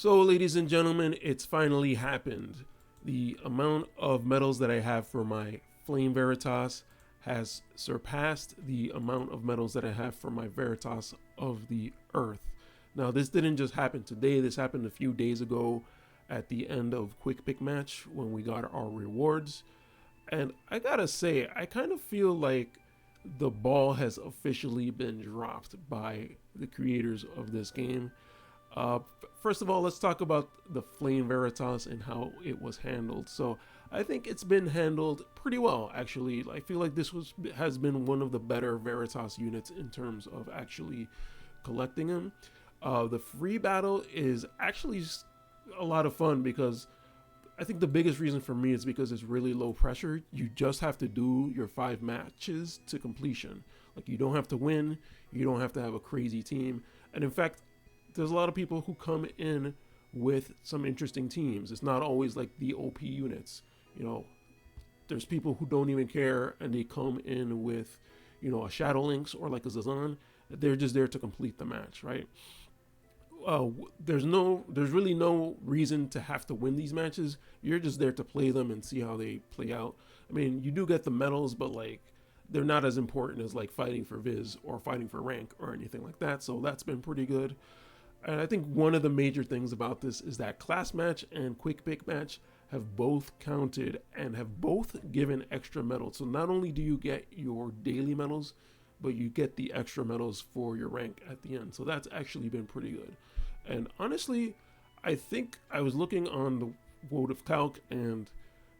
So, ladies and gentlemen, it's finally happened. The amount of medals that I have for my Flame Veritas has surpassed the amount of medals that I have for my Veritas of the Earth. Now, this didn't just happen today, this happened a few days ago at the end of Quick Pick Match when we got our rewards. And I gotta say, I kind of feel like the ball has officially been dropped by the creators of this game. Uh, First of all, let's talk about the Flame Veritas and how it was handled. So I think it's been handled pretty well, actually. I feel like this has been one of the better Veritas units in terms of actually collecting them. The free battle is actually a lot of fun because I think the biggest reason for me is because it's really low pressure. You just have to do your 5 matches to completion. Like, you don't have to win, you don't have to have a crazy team. And in fact, there's a lot of people who come in with some interesting teams. It's not always like the OP units. You know, there's people who don't even care and they come in with, a Shadow Lynx or like a Zazan. They're just there to complete the match, right? There's really no reason to have to win these matches. You're just there to play them and see how they play out. I mean, you do get the medals, but like they're not as important as like fighting for Viz or fighting for rank or anything like that. So that's been pretty good. And I think one of the major things about this is that class match and quick pick match have both counted and have both given extra medals. So not only do you get your daily medals, but you get the extra medals for your rank at the end. So that's actually been pretty good. And honestly, I think I was looking on the WotV Calc and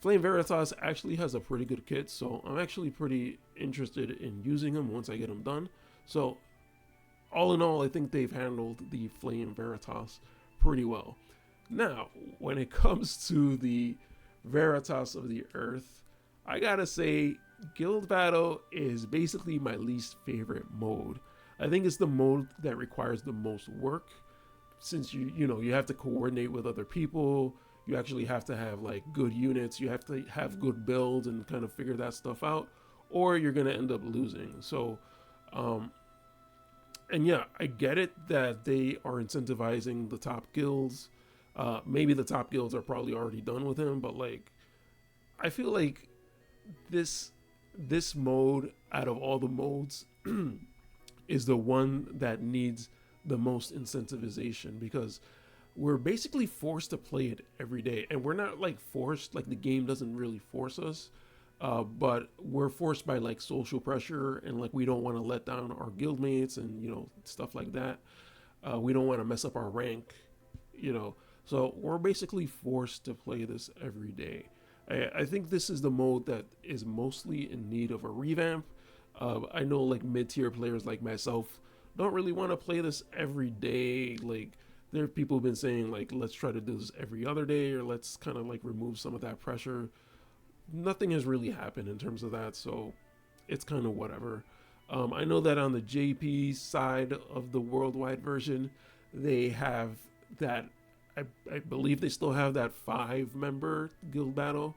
Flame Veritas actually has a pretty good kit. So I'm actually pretty interested in using them once I get them done. So all in all, I think they've handled the Flame Veritas pretty well. Now, when it comes to the Veritas of the Earth, I gotta say, Guild Battle is basically my least favorite mode. I think it's the mode that requires the most work, since you have to coordinate with other people. You actually have to have like good units. You have to have good builds and kind of figure that stuff out, or you're gonna end up losing. So, and yeah, I get it that they are incentivizing the top guilds. Maybe the top guilds are probably already done with him, but like, I feel like this mode out of all the modes is the one that needs the most incentivization, because we're basically forced to play it every day, and we're not like forced, like the game doesn't really force us, but we're forced by like social pressure, and like we don't want to let down our guildmates and stuff like that. We don't want to mess up our rank, you know so we're basically forced to play this every day. I think this is the mode that is mostly in need of a revamp. I know like mid-tier players like myself don't really want to play this every day. Like, there are people who've been saying like, let's try to do this every other day, or let's kind of like remove some of that pressure. Nothing has really happened in terms of that, so it's kind of whatever. I know that on the JP side of the worldwide version, they have that. I believe they still have that 5-member guild battle,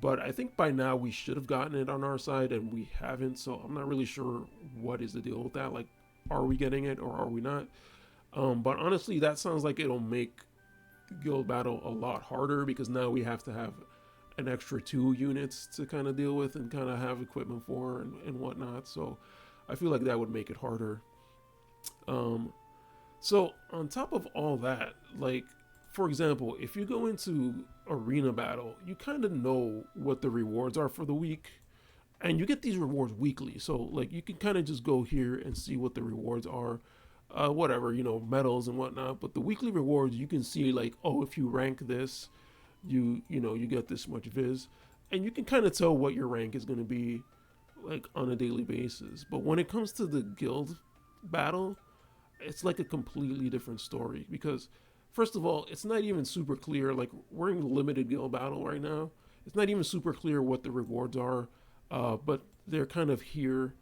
but I think by now we should have gotten it on our side, and we haven't. So I'm not really sure what is the deal with that. Like, are we getting it or are we not? But honestly, that sounds like it'll make guild battle a lot harder, because now we have to have an extra 2 units to kind of deal with and kind of have equipment for and whatnot. So I feel like that would make it harder. So on top of all that, like, for example, if you go into arena battle, you kind of know what the rewards are for the week, and you get these rewards weekly. So like, you can kind of just go here and see what the rewards are, whatever, medals and whatnot. But the weekly rewards, you can see like, oh, if you rank this, you get this much viz, and you can kind of tell what your rank is going to be like on a daily basis. But when it comes to the guild battle, it's like a completely different story, because first of all, it's not even super clear. Like, we're in limited guild battle right now. It's not even super clear what the rewards are, but they're kind of here.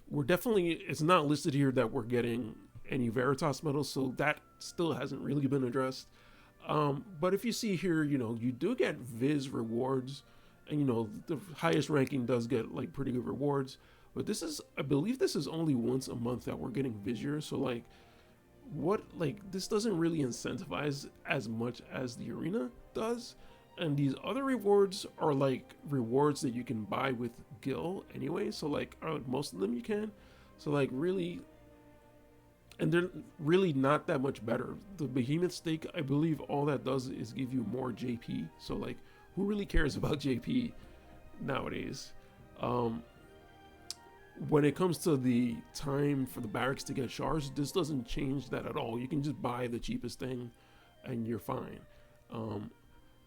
It's not listed here that we're getting any Veritas medals, so that still hasn't really been addressed. But if you see here, you do get Viz rewards, and the highest ranking does get like pretty good rewards. But I believe this is only once a month that we're getting Vizier. So like, what, like, this doesn't really incentivize as much as the arena does. And these other rewards are like rewards that you can buy with Gil anyway. So like most of them you can. So like really, and they're really not that much better. The behemoth stake, I believe all that does is give you more JP. So like, who really cares about JP nowadays? When it comes to the time for the barracks to get shards, this doesn't change that at all. You can just buy the cheapest thing and you're fine.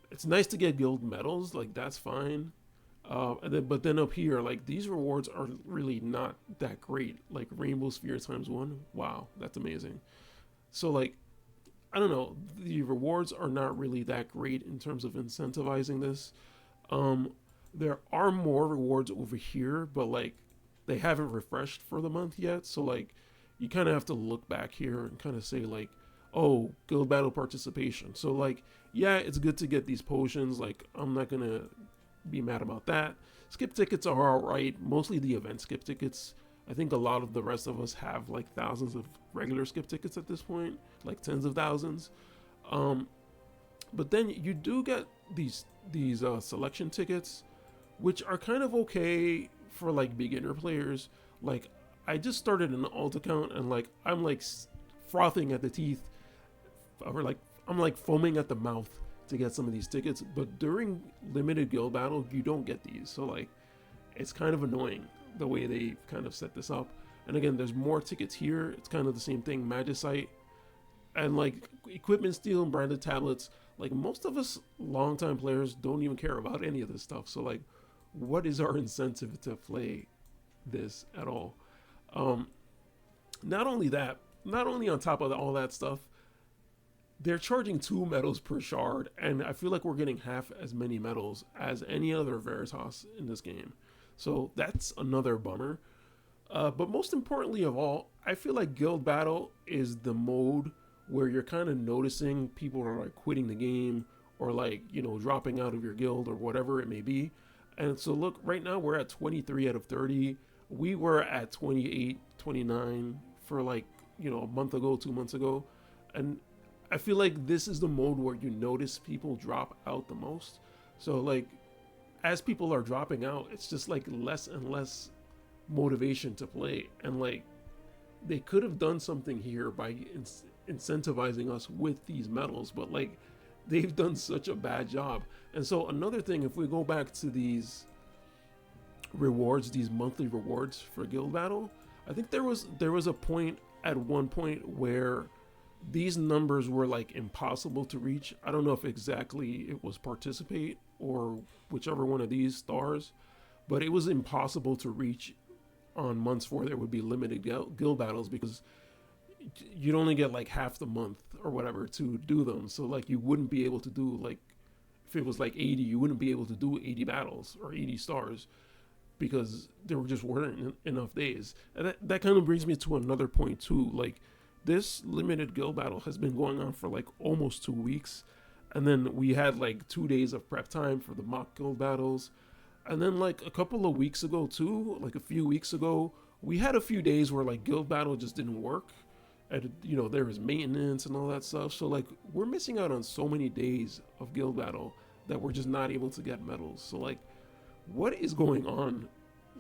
It's nice to get guild medals, like that's fine. But then up here, like these rewards are really not that great. Like Rainbow Sphere ×1, wow, that's amazing. So like, I don't know, the rewards are not really that great in terms of incentivizing this. There are more rewards over here, but like they haven't refreshed for the month yet. So like, you kind of have to look back here and kind of say like, oh, guild battle participation. So like, yeah, it's good to get these potions. Like, I'm not gonna be mad about that. Skip tickets are alright, mostly the event skip tickets. I think a lot of the rest of us have like thousands of regular skip tickets at this point, like tens of thousands. But then you do get these selection tickets, which are kind of okay for like beginner players. Like, I just started an alt account and like I'm like frothing at the teeth, or like I'm like foaming at the mouth to get some of these tickets, but during limited guild battle you don't get these. So like, it's kind of annoying the way they kind of set this up. And again, there's more tickets here. It's kind of the same thing, Magicite and like equipment steal and branded tablets. Like most of us longtime players don't even care about any of this stuff. So like, what is our incentive to play this at all? Not only that, not only on top of all that stuff, they're charging 2 medals per shard, and I feel like we're getting half as many medals as any other Veritas in this game. So that's another bummer. But most importantly of all, I feel like Guild Battle is the mode where you're kind of noticing people are like quitting the game or like, you know, dropping out of your guild or whatever it may be. And so look, right now we're at 23 out of 30. We were at 28, 29 for like, you know, a month ago, 2 months ago. And I feel like this is the mode where you notice people drop out the most. So like, as people are dropping out, it's just like less and less motivation to play. And like, they could have done something here by incentivizing us with these medals, but like, they've done such a bad job. And so another thing, if we go back to these rewards, these monthly rewards for Guild Battle, I think there was a point at one point where these numbers were like impossible to reach. I don't know if exactly it was participate or whichever one of these stars, but it was impossible to reach on months where there would be limited guild battles, because you'd only get like half the month or whatever to do them. So like, you wouldn't be able to do, like, if it was like 80, you wouldn't be able to do 80 battles or 80 stars because there just weren't enough days. And that kind of brings me to another point too. Like, this limited guild battle has been going on for like almost 2 weeks. And then we had like 2 days of prep time for the mock guild battles. And then like a couple of weeks ago too, like a few weeks ago, we had a few days where like guild battle just didn't work. And, you know, there was maintenance and all that stuff. So like, we're missing out on so many days of guild battle that we're just not able to get medals. So like, what is going on?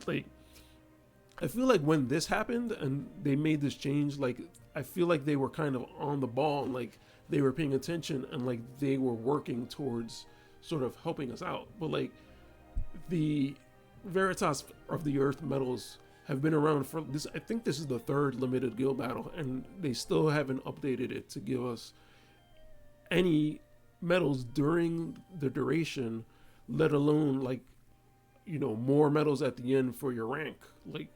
Like, I feel like when this happened and they made this change, like, I feel like they were kind of on the ball and like they were paying attention and like they were working towards sort of helping us out. But like, the Veritas of the Earth medals have been around for this. I think this is the 3rd limited guild battle, and they still haven't updated it to give us any medals during the duration, let alone like, you know, more medals at the end for your rank. Like,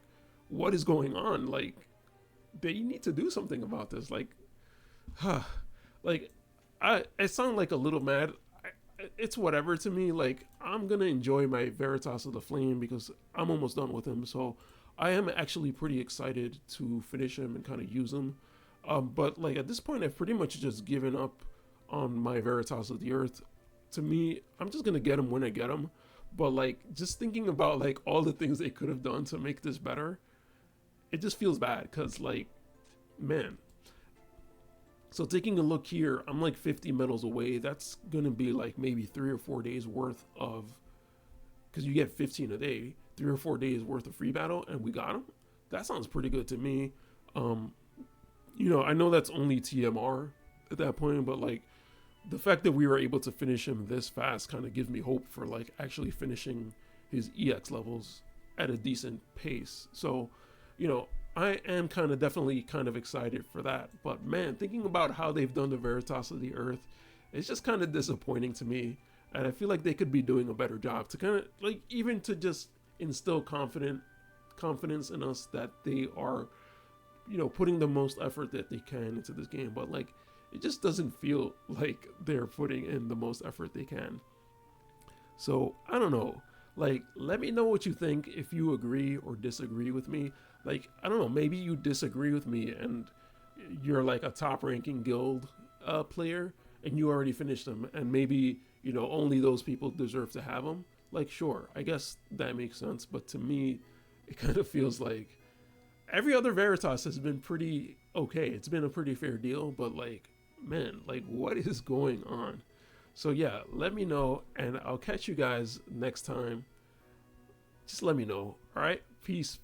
what is going on? Like, they need to do something about this. Like, like, I sound like a little mad. It's whatever to me. Like, I'm gonna enjoy my Veritas of the Flame because I'm almost done with him. So I am actually pretty excited to finish him and kind of use him. But like, at this point, I've pretty much just given up on my Veritas of the Earth. To me, I'm just gonna get him when I get him. But like, just thinking about like all the things they could have done to make this better, it just feels bad. Cause like, man, So taking a look here, I'm like 50 medals away. That's gonna be like maybe 3 or 4 days worth of, because you get 15 a day, 3 or 4 days worth of free battle, and we got them. That sounds pretty good to me. Um, I know that's only TMR at that point, but like the fact that we were able to finish him this fast kind of gives me hope for like actually finishing his EX levels at a decent pace. So, I am definitely kind of excited for that. But man, thinking about how they've done the Veritas of the Earth, it's just kind of disappointing to me. And I feel like they could be doing a better job to kind of like even to just instill confidence in us that they are, putting the most effort that they can into this game. But like it just doesn't feel like they're putting in the most effort they can. So I don't know. Like, let me know what you think, if you agree or disagree with me. Like, I don't know, maybe you disagree with me and you're like a top ranking guild player and you already finished them, and maybe, only those people deserve to have them. Like, sure, I guess that makes sense. But to me, it kind of feels like every other Veritas has been pretty okay. It's been a pretty fair deal, but like, man, like what is going on? So yeah, let me know, and I'll catch you guys next time. Just let me know. All right, peace.